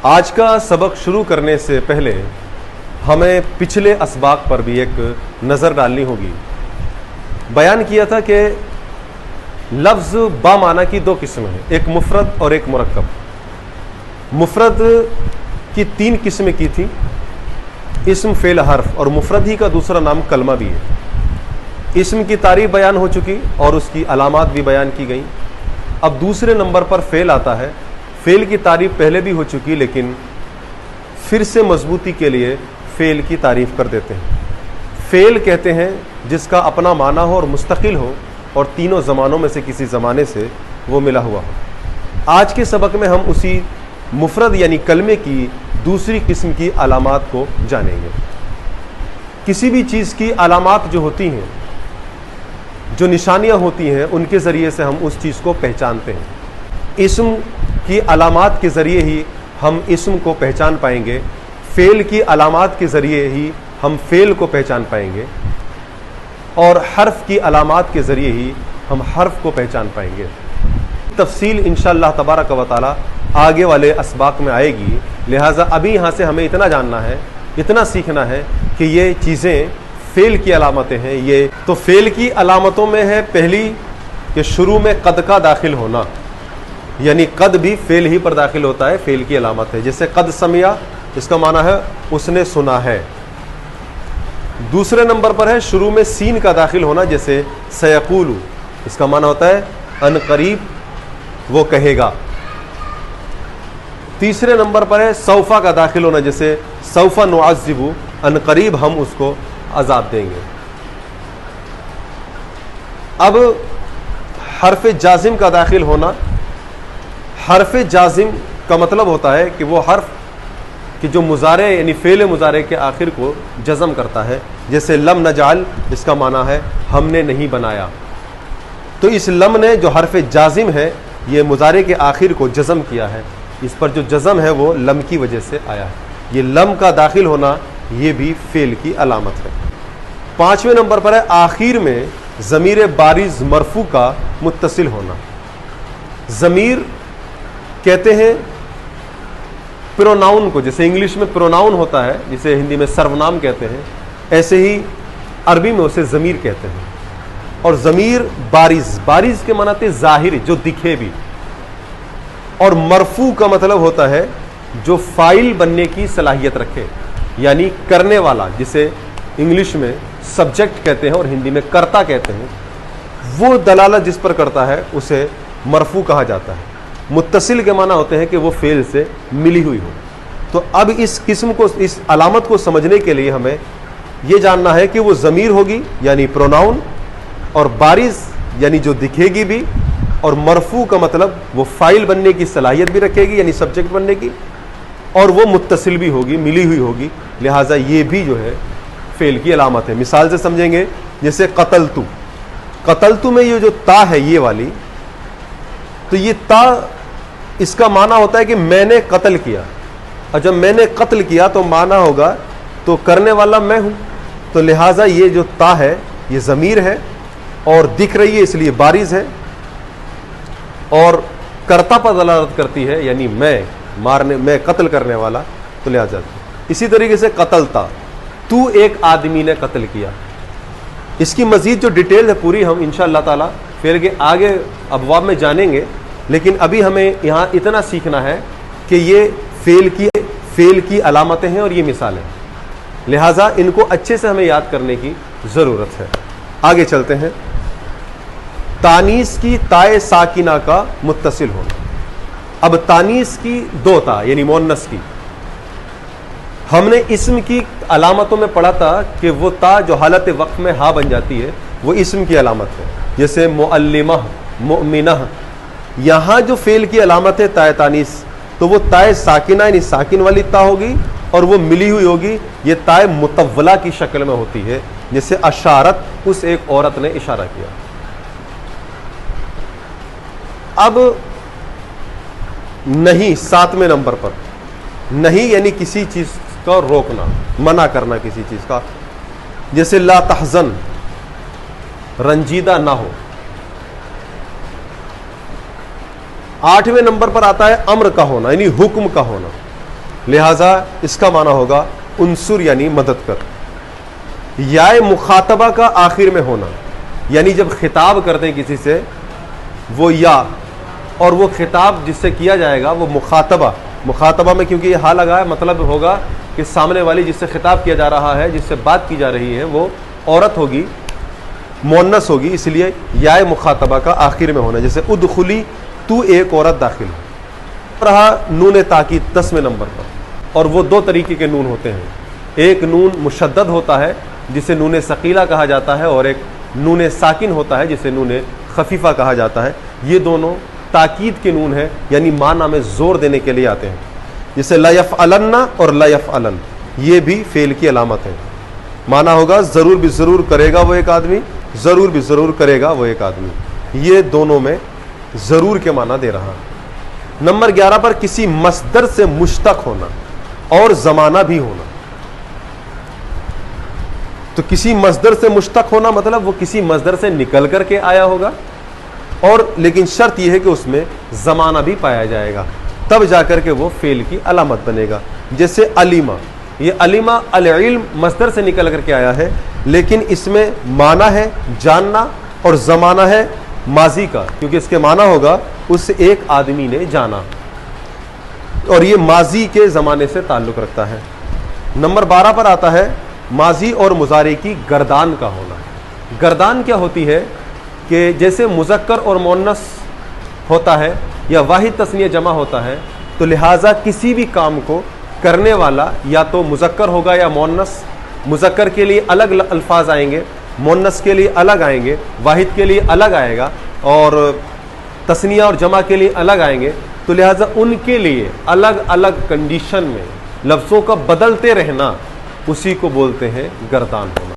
आज का सबक शुरू करने से पहले हमें पिछले असबाक पर भी एक नज़र डालनी होगी। बयान किया था कि लफ्ज़ बामाना की दो किस्म हैं, एक मुफरद और एक मुरक्कब। मुफरद की तीन किस्में की थी, इस्म, फेल, हर्फ, और मुफरद ही का दूसरा नाम कलमा भी है। इस्म की तारीफ बयान हो चुकी और उसकी अलामात भी बयान की गई। अब दूसरे नंबर पर फेल आता है। फेल की तारीफ पहले भी हो चुकी, लेकिन फिर से मजबूती के लिए फेल की तारीफ कर देते हैं। फेल कहते हैं जिसका अपना माना हो और मुस्तकिल हो और तीनों ज़मानों में से किसी ज़माने से वो मिला हुआ हो। आज के सबक में हम उसी मुफरद यानी कलमे की दूसरी किस्म की अलामात को जानेंगे। किसी भी चीज़ की अलामात जो होती हैं, जो निशानियां होती हैं, उनके ज़रिए से हम उस चीज़ को पहचानते हैं। इस्म की अलामात के ज़रिए ही हम इस्म को पहचान पाएंगे, फ़ेल की अलामात के ज़रिए ही हम फ़ेल को पहचान पाएंगे, और हर्फ की अलामात के ज़रिए ही हम हर्फ को पहचान पाएंगे। तफसील इंशाअल्लाह तबारक व तआला आगे वाले असबाक में आएगी। लिहाजा अभी यहाँ से हमें इतना जानना है, इतना सीखना है कि ये चीज़ें फ़ेल की अलामतें हैं। ये तो फ़ेल की अलामतों में है पहली कि शुरू में कद का दाखिल होना, यानी कद भी फ़ेल ही पर दाखिल होता है, फ़ेल की अलामत है। जैसे कद समिया, इसका माना है उसने सुना है। दूसरे नंबर पर है शुरू में सीन का दाखिल होना, जैसे सयकूलु, इसका माना होता है अनकरीब वो कहेगा। तीसरे नंबर पर है सौफा का दाखिल होना, जैसे सौफा नुअज़्ज़िबु, अनकरीब हम उसको अज़ाब देंगे। अब हर्फ जाजिम का दाखिल होना। हर्फ जाजिम का मतलब होता है कि वो हर्फ कि जो मुजारे यानी फ़ेल मुजारे के आखिर को जज़म करता है, जैसे लम नजाल, इसका माना है हमने नहीं बनाया। तो इस लम ने जो हर्फ जाजिम है, ये मुजारे के आखिर को जज़म किया है। इस पर जो जज़म है वो लम की वजह से आया है। ये लम का दाखिल होना ये भी फ़ेल की अलामत है। पाँचवें नंबर पर है आखिर में ज़मीर बारिज़ मरफू का मुत्तसिल होना। ज़मीर कहते हैं प्रोनाउन को, जैसे इंग्लिश में प्रोनाउन होता है, जिसे हिंदी में सर्वनाम कहते हैं, ऐसे ही अरबी में उसे ज़मीर कहते हैं। और ज़मीर बारिज़, बारिज़ के मानाते ज़ाहिर, जो दिखे भी, और मरफू का मतलब होता है जो फ़ाइल बनने की सलाहियत रखे, यानी करने वाला, जिसे इंग्लिश में सब्जेक्ट कहते हैं और हिंदी में कर्ता कहते हैं। वो दलालत जिस पर करता है उसे मरफू कहा जाता है। मुत्तसिल के माना होते हैं कि वो फ़ेल से मिली हुई हो। तो अब इस किस्म को, इस अलामत को समझने के लिए हमें ये जानना है कि वो ज़मीर होगी यानी प्रोनाउन, और बारिज़ यानी जो दिखेगी भी, और मरफू का मतलब वो फ़ाइल बनने की सलाहियत भी रखेगी यानी सब्जेक्ट बनने की, और वो मुत्तसिल भी होगी, मिली हुई होगी। लिहाजा ये भी जो है फ़ेल की अलामत है। मिसाल से समझेंगे, जैसे कतलतु, कतलतु में ये जो ता है ये वाली, तो ये ता इसका माना होता है कि मैंने कत्ल किया, और जब मैंने कत्ल किया तो माना होगा तो करने वाला मैं हूं। तो लिहाजा ये जो ता है ये ज़मीर है और दिख रही है इसलिए बारिज़ है, और कर्ता पर दलालत करती है यानी मैं कत्ल करने वाला, तो लिहाजा। इसी तरीके से कतलता, तू एक आदमी ने कत्ल किया। इसकी मज़ीद जो डिटेल है पूरी हम इंशाअल्लाह ताला फिर के आगे अबवाब में जानेंगे, लेकिन अभी हमें यहाँ इतना सीखना है कि ये फ़ेल की अलामतें हैं और ये मिसालें, लिहाजा इनको अच्छे से हमें याद करने की ज़रूरत है। आगे चलते हैं। तानीस की ताए साकिना का मुत्तसिल होना। अब तानीस की दो ता यानी मुअन्नस की, हमने इस्म की अलामतों में पढ़ा था कि वो ता जो हालत वक़्फ़ में हा बन जाती है वो इस्म की अलामत है, जैसे मुअल्लिमह, मुअमिनह। यहाँ जो फ़ेल की अलामत है ताए तानीस, तो वो ताए साकिना यानी साकिन वाली ता होगी और वो मिली हुई होगी। ये ताए मुतव्वला की शक्ल में होती है, जैसे अशारत, उस एक औरत ने इशारा किया। अब नहीं, सातवें नंबर पर नहीं यानी किसी चीज़ का रोकना, मना करना किसी चीज़ का, जैसे ला तहज़न, रंजीदा ना हो। आठवें नंबर पर आता है अम्र का होना यानी हुक्म का होना। लिहाजा इसका माना होगा उनसुर यानी मदद कर। याए मुखातबा का आखिर में होना, यानी जब खिताब करते हैं किसी से वो या, और वो खिताब जिससे किया जाएगा वो मुखातबा में क्योंकि ये हा लगा है, मतलब होगा कि सामने वाली जिससे खिताब किया जा रहा है, जिससे बात की जा रही है, वो औरत होगी, मुअन्नस होगी, इसलिए याए मुखातबा का आखिर में होना। जैसे उदखुली, तू एक औरत दाखिल हो। रहा नून ताकीद 10वें नंबर पर, और वो दो तरीके के नून होते हैं। एक नून मुशद्दद होता है जिसे नून सकीला कहा जाता है, और एक नून साकिन होता है जिसे नून खफीफा कहा जाता है। ये दोनों ताकीद के नून है, यानी माना में जोर देने के लिए आते हैं। जैसे ला यफ़अलन्ना और ला यफ़अलन, ये भी फेल की अलामत है। माना होगा ज़रूर भी ज़रूर करेगा वो एक आदमी, ज़रूर भी ज़रूर करेगा वो एक आदमी। ये दोनों में ज़रूर के माना दे रहा है। नंबर 11 पर किसी मस्दर से मुश्तक होना और ज़माना भी होना। तो किसी मस्दर से मुश्तक होना मतलब वो किसी मस्दर से निकल करके आया होगा, और लेकिन शर्त यह है कि उसमें ज़माना भी पाया जाएगा, तब जाकर के वो फेल की अलामत बनेगा। जैसे अलीमा, ये अलीमा अल-इल्म मस्दर से निकल करके आया है, लेकिन इसमें माना है जानना और ज़माना है माजी का, क्योंकि इसके माना होगा उस एक आदमी ने जाना, और ये माजी के ज़माने से ताल्लुक़ रखता है। नंबर 12 पर आता है माजी और मुजारे की गर्दान का होना। गर्दान क्या होती है कि जैसे मुज़क्कर और मुअन्नस होता है या वाहिद तस्निया जमा होता है, तो लिहाजा किसी भी काम को करने वाला या तो मुज़क्कर होगा या मुअन्नस। मुज़क्कर के लिए अलग अल्फाज आएंगे, मुअन्नस के लिए अलग आएंगे, वाहिद के लिए अलग आएगा, और तस्निया और जमा के लिए अलग आएंगे। तो लिहाजा उनके लिए अलग अलग कंडीशन में लफ्ज़ों का बदलते रहना, उसी को बोलते हैं गर्दान होना।